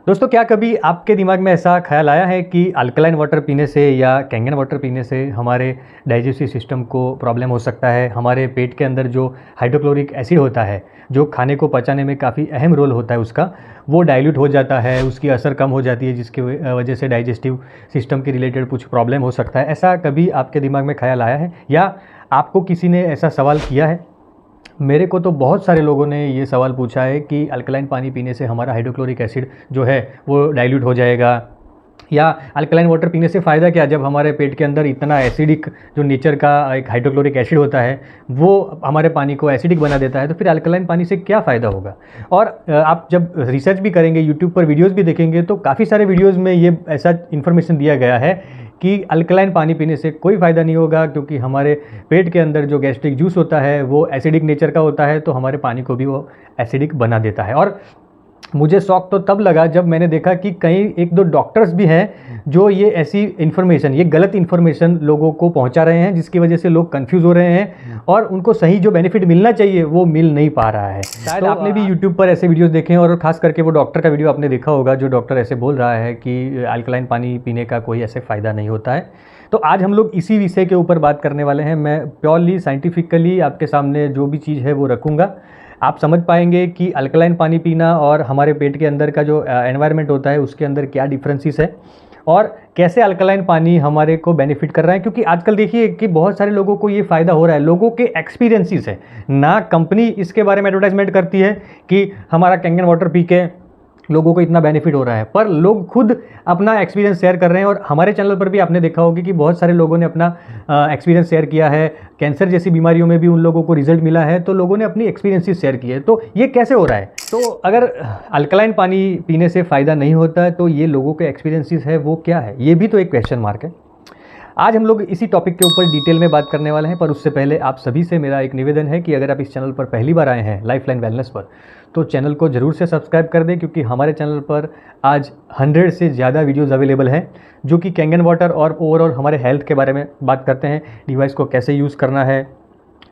दोस्तों, क्या कभी आपके दिमाग में ऐसा ख्याल आया है कि अल्कलाइन वाटर पीने से या कैंगन वाटर पीने से हमारे डाइजेस्टिव सिस्टम को प्रॉब्लम हो सकता है? हमारे पेट के अंदर जो हाइड्रोक्लोरिक एसिड होता है, जो खाने को पचाने में काफ़ी अहम रोल होता है उसका, वो डाइल्यूट हो जाता है, उसकी असर कम हो जाती है, जिसकी वजह से डाइजेस्टिव सिस्टम के रिलेटेड कुछ प्रॉब्लम हो सकता है। ऐसा कभी आपके दिमाग में ख्याल आया है या आपको किसी ने ऐसा सवाल किया है? मेरे को तो बहुत सारे लोगों ने ये सवाल पूछा है कि अल्कलाइन पानी पीने से हमारा हाइड्रोक्लोरिक एसिड जो है वो डाइल्यूट हो जाएगा, या अल्कलाइन वाटर पीने से फ़ायदा क्या, जब हमारे पेट के अंदर इतना एसिडिक जो नेचर का एक हाइड्रोक्लोरिक एसिड होता है वो हमारे पानी को एसिडिक बना देता है, तो फिर अल्कलाइन पानी से क्या फ़ायदा होगा। और आप जब रिसर्च भी करेंगे, यूट्यूब पर वीडियोज़ भी देखेंगे, तो काफ़ी सारे वीडियोज़ में ये ऐसा इन्फॉर्मेशन दिया गया है कि अल्कलाइन पानी पीने से कोई फ़ायदा नहीं होगा, क्योंकि हमारे पेट के अंदर जो गैस्ट्रिक जूस होता है वो एसिडिक नेचर का होता है, तो हमारे पानी को भी वो एसिडिक बना देता है। और मुझे शौक तो तब लगा जब मैंने देखा कि कई एक दो डॉक्टर्स भी हैं जो ये ऐसी इन्फॉर्मेशन, ये गलत इन्फॉर्मेशन लोगों को पहुंचा रहे हैं, जिसकी वजह से लोग कंफ्यूज हो रहे हैं और उनको सही जो बेनिफिट मिलना चाहिए वो मिल नहीं पा रहा है। शायद तो आपने भी यूट्यूब पर ऐसे वीडियोस देखे हैं, और खास करके वो डॉक्टर का वीडियो आपने देखा होगा जो डॉक्टर ऐसे बोल रहा है कि अल्कलाइन पानी पीने का कोई ऐसे फ़ायदा नहीं होता है। तो आज हम लोग इसी विषय के ऊपर बात करने वाले हैं। मैं प्योरली साइंटिफिकली आपके सामने जो भी चीज़ है वो रखूँगा। आप समझ पाएंगे कि अल्कलाइन पानी पीना और हमारे पेट के अंदर का जो एनवायरनमेंट होता है उसके अंदर क्या डिफरेंसेस है और कैसे अल्कलाइन पानी हमारे को बेनिफिट कर रहा है। क्योंकि आजकल देखिए कि बहुत सारे लोगों को ये फ़ायदा हो रहा है, लोगों के एक्सपीरियंसेस है ना। कंपनी इसके बारे में एडवर्टाइजमेंट करती है कि हमारा कैंगन वाटर पी के लोगों को इतना बेनिफिट हो रहा है, पर लोग खुद अपना एक्सपीरियंस शेयर कर रहे हैं। और हमारे चैनल पर भी आपने देखा होगा कि बहुत सारे लोगों ने अपना एक्सपीरियंस शेयर किया है। कैंसर जैसी बीमारियों में भी उन लोगों को रिजल्ट मिला है, तो लोगों ने अपनी एक्सपीरियंसेस शेयर किए। तो ये कैसे हो रहा है? तो अगर अल्कलाइन पानी पीने से फ़ायदा नहीं होता है तो ये लोगों के एक्सपीरियंसेस है वो क्या है, ये भी तो एक क्वेश्चन मार्क है। आज हम लोग इसी टॉपिक के ऊपर डिटेल में बात करने वाले हैं, पर उससे पहले आप सभी से मेरा एक निवेदन है कि अगर आप इस चैनल पर पहली बार आए हैं लाइफलाइन वेलनेस पर, तो चैनल को ज़रूर से सब्सक्राइब कर दें, क्योंकि हमारे चैनल पर आज 100 से ज़्यादा वीडियोज़ अवेलेबल हैं जो कि कैंगन वाटर और ओवरऑल हमारे हेल्थ के बारे में बात करते हैं। डिवाइस को कैसे यूज़ करना है,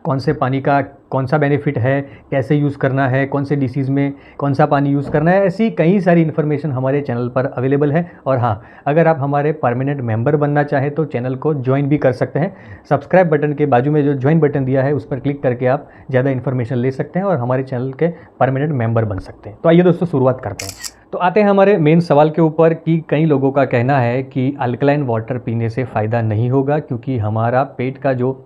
कौन से पानी का कौन सा बेनिफिट है, कैसे यूज़ करना है, कौन से डिसीज़ में कौन सा पानी यूज़ करना है, ऐसी कई सारी इन्फॉर्मेशन हमारे चैनल पर अवेलेबल है। और हाँ, अगर आप हमारे परमानेंट मेंबर बनना चाहें तो चैनल को ज्वाइन भी कर सकते हैं। सब्सक्राइब बटन के बाजू में जो ज्वाइन बटन दिया है उस पर क्लिक करके आप ज़्यादा इन्फॉर्मेशन ले सकते हैं और हमारे चैनल के परमानेंट मेंबर बन सकते हैं। तो आइए दोस्तों शुरुआत करते हैं। तो आते हैं हमारे मेन सवाल के ऊपर कि कई लोगों का कहना है कि अल्कलाइन वाटर पीने से फ़ायदा नहीं होगा, क्योंकि हमारा पेट का जो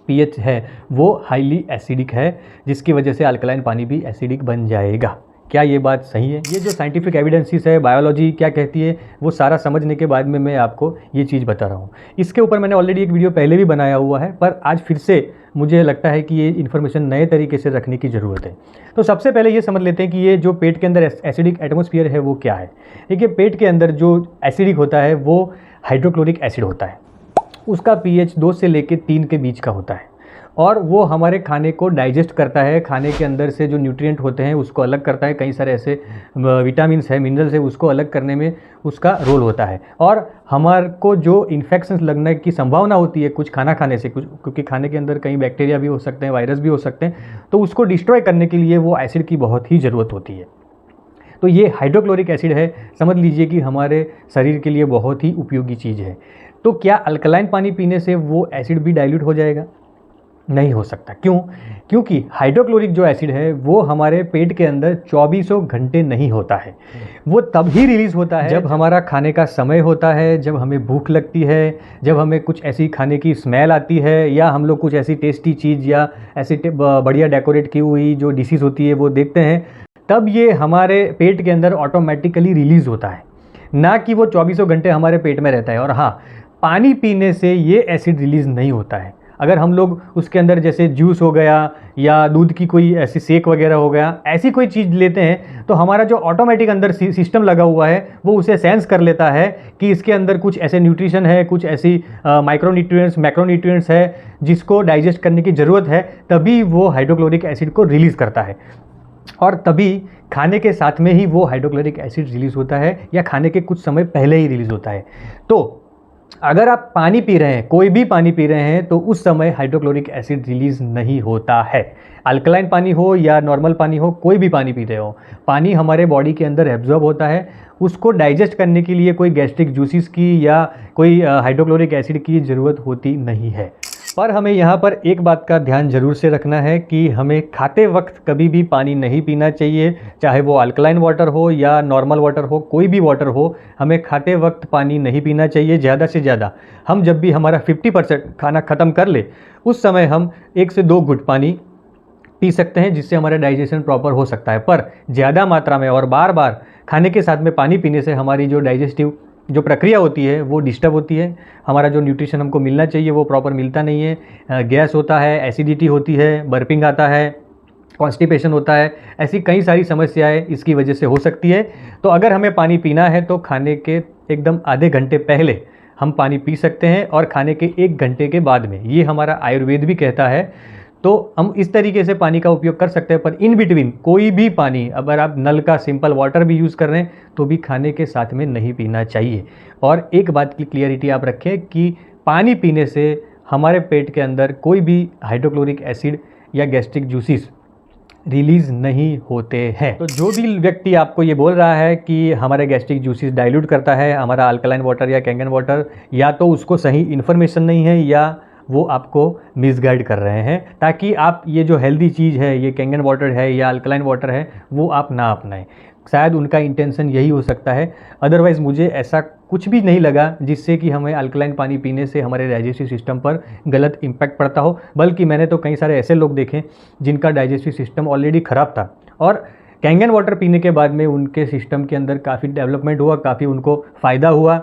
पीएच है वो हाईली एसिडिक है, जिसकी वजह से अल्कलाइन पानी भी एसिडिक बन जाएगा। क्या ये बात सही है? ये जो साइंटिफिक एविडेंसेस है, बायोलॉजी क्या कहती है, वो सारा समझने के बाद में मैं आपको ये चीज़ बता रहा हूँ। इसके ऊपर मैंने ऑलरेडी एक वीडियो पहले भी बनाया हुआ है, पर आज फिर से मुझे लगता है कि ये इन्फॉर्मेशन नए तरीके से रखने की ज़रूरत है। तो सबसे पहले ये समझ लेते हैं कि ये जो पेट के अंदर एसिडिक एटमॉस्फेयर है वो क्या है। देखिए, पेट के अंदर जो एसिडिक होता है वो हाइड्रोक्लोरिक एसिड होता है। उसका पीएच 2 से लेकर 3 के बीच का होता है, और वो हमारे खाने को डाइजेस्ट करता है। खाने के अंदर से जो न्यूट्रिएंट होते हैं उसको अलग करता है। कई सारे ऐसे विटामिन्स है, मिनरल्स है, उसको अलग करने में उसका रोल होता है। और हमारे को जो इन्फेक्शंस लगने की संभावना होती है कुछ खाना खाने से, कुछ क्योंकि खाने के अंदर कई बैक्टीरिया भी हो सकते हैं, वायरस भी हो सकते हैं, तो उसको डिस्ट्रॉय करने के लिए वो एसिड की बहुत ही ज़रूरत होती है। तो ये हाइड्रोक्लोरिक एसिड है, समझ लीजिए कि हमारे शरीर के लिए बहुत ही उपयोगी चीज़ है। तो क्या अल्कलाइन पानी पीने से वो एसिड भी डाइल्यूट हो जाएगा? नहीं हो सकता। क्यों? क्योंकि हाइड्रोक्लोरिक जो एसिड है वो हमारे पेट के अंदर 24 घंटे नहीं होता है। वो तब ही रिलीज़ होता है जब हमारा खाने का समय होता है, जब हमें भूख लगती है, जब हमें कुछ ऐसी खाने की स्मेल आती है, या हम लोग कुछ ऐसी टेस्टी चीज़ या ऐसी बढ़िया डेकोरेट की हुई जो डिशेस होती है वो देखते हैं, तब ये हमारे पेट के अंदर ऑटोमेटिकली रिलीज़ होता है, ना कि वो 24 घंटे हमारे पेट में रहता है। और हाँ, पानी पीने से ये एसिड रिलीज़ नहीं होता है। अगर हम लोग उसके अंदर जैसे जूस हो गया या दूध की कोई ऐसी शेक वगैरह हो गया, ऐसी कोई चीज़ लेते हैं, तो हमारा जो ऑटोमेटिक अंदर सिस्टम लगा हुआ है वो उसे सेंस कर लेता है कि इसके अंदर कुछ ऐसे न्यूट्रिशन है, कुछ ऐसी माइक्रोन्यूट्रिएंट्स, मैक्रोन्यूट्रिएंट्स है जिसको डाइजेस्ट करने की ज़रूरत है, तभी वो हाइड्रोक्लोरिक एसिड को रिलीज़ करता है। और तभी खाने के साथ में ही वो हाइड्रोक्लोरिक एसिड रिलीज़ होता है, या खाने के कुछ समय पहले ही रिलीज़ होता है। तो अगर आप पानी पी रहे हैं, कोई भी पानी पी रहे हैं, तो उस समय हाइड्रोक्लोरिक एसिड रिलीज़ नहीं होता है। अल्कलाइन पानी हो या नॉर्मल पानी हो, कोई भी पानी पी रहे हो, पानी हमारे बॉडी के अंदर एब्जॉर्ब होता है। उसको डाइजेस्ट करने के लिए कोई गैस्ट्रिक जूसेस की या कोई हाइड्रोक्लोरिक एसिड की ज़रूरत होती नहीं है। पर हमें यहाँ पर एक बात का ध्यान ज़रूर से रखना है कि हमें खाते वक्त कभी भी पानी नहीं पीना चाहिए, चाहे वो अल्कलाइन वाटर हो या नॉर्मल वाटर हो, कोई भी वाटर हो, हमें खाते वक्त पानी नहीं पीना चाहिए। ज़्यादा से ज़्यादा हम जब भी हमारा 50% खाना ख़त्म कर ले, उस समय हम 1 से 2 घुट पानी पी सकते हैं, जिससे हमारा डाइजेशन प्रॉपर हो सकता है। पर ज़्यादा मात्रा में और बार बार खाने के साथ में पानी पीने से हमारी जो डाइजेस्टिव जो प्रक्रिया होती है वो डिस्टर्ब होती है। हमारा जो न्यूट्रिशन हमको मिलना चाहिए वो प्रॉपर मिलता नहीं है। गैस होता है, एसिडिटी होती है, बर्पिंग आता है, कॉन्स्टिपेशन होता है, ऐसी कई सारी समस्याएं इसकी वजह से हो सकती है। तो अगर हमें पानी पीना है तो खाने के एकदम आधे घंटे पहले हम पानी पी सकते हैं और खाने के 1 घंटे के बाद में, ये हमारा आयुर्वेद भी कहता है। तो हम इस तरीके से पानी का उपयोग कर सकते हैं। पर इन बिटवीन कोई भी पानी, अगर आप नल का सिंपल वाटर भी यूज़ कर रहे हैं तो भी खाने के साथ में नहीं पीना चाहिए। और एक बात की क्लियरिटी आप रखें कि पानी पीने से हमारे पेट के अंदर कोई भी हाइड्रोक्लोरिक एसिड या गैस्ट्रिक जूसेस रिलीज़ नहीं होते हैं। तो जो भी व्यक्ति आपको ये बोल रहा है कि हमारे गैस्ट्रिक जूसेस डाइल्यूट करता है हमारा अल्कलाइन वाटर या कैंगन वाटर, या तो उसको सही इन्फॉर्मेशन नहीं है या वो आपको मिसगाइड कर रहे हैं, ताकि आप ये जो हेल्दी चीज़ है, ये कैंगन वाटर है या अल्कलाइन वाटर है, वो आप ना अपनाएं। शायद उनका इंटेंशन यही हो सकता है। अदरवाइज़ मुझे ऐसा कुछ भी नहीं लगा जिससे कि हमें अल्कलाइन पानी पीने से हमारे डाइजेस्टिव सिस्टम पर गलत इम्पैक्ट पड़ता हो। बल्कि मैंने तो कई सारे ऐसे लोग देखे जिनका डाइजेस्टिव सिस्टम ऑलरेडी ख़राब था और कैंगन वाटर पीने के बाद में उनके सिस्टम के अंदर काफ़ी डेवलपमेंट हुआ, काफ़ी उनको फ़ायदा हुआ,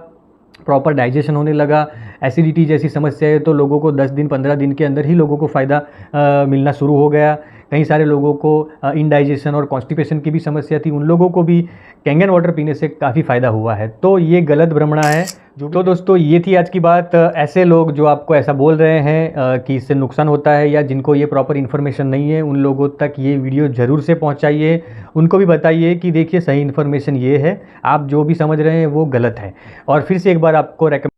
प्रॉपर डाइजेशन होने लगा। एसिडिटी जैसी समस्याएं तो लोगों को 10 दिन 15 दिन के अंदर ही लोगों को फ़ायदा मिलना शुरू हो गया। कई सारे लोगों को इनडाइजेशन और कॉन्स्टिपेशन की भी समस्या थी, उन लोगों को भी कैंगन वाटर पीने से काफ़ी फ़ायदा हुआ है। तो ये गलत भ्रमणा है। तो दोस्तों ये थी आज की बात। ऐसे लोग जो आपको ऐसा बोल रहे हैं कि इससे नुकसान होता है या जिनको ये प्रॉपर इन्फॉर्मेशन नहीं है, उन लोगों तक ये वीडियो ज़रूर से पहुंचाइए। उनको भी बताइए कि देखिए सही इन्फॉर्मेशन ये है, आप जो भी समझ रहे हैं वो गलत है। और फिर से एक बार आपको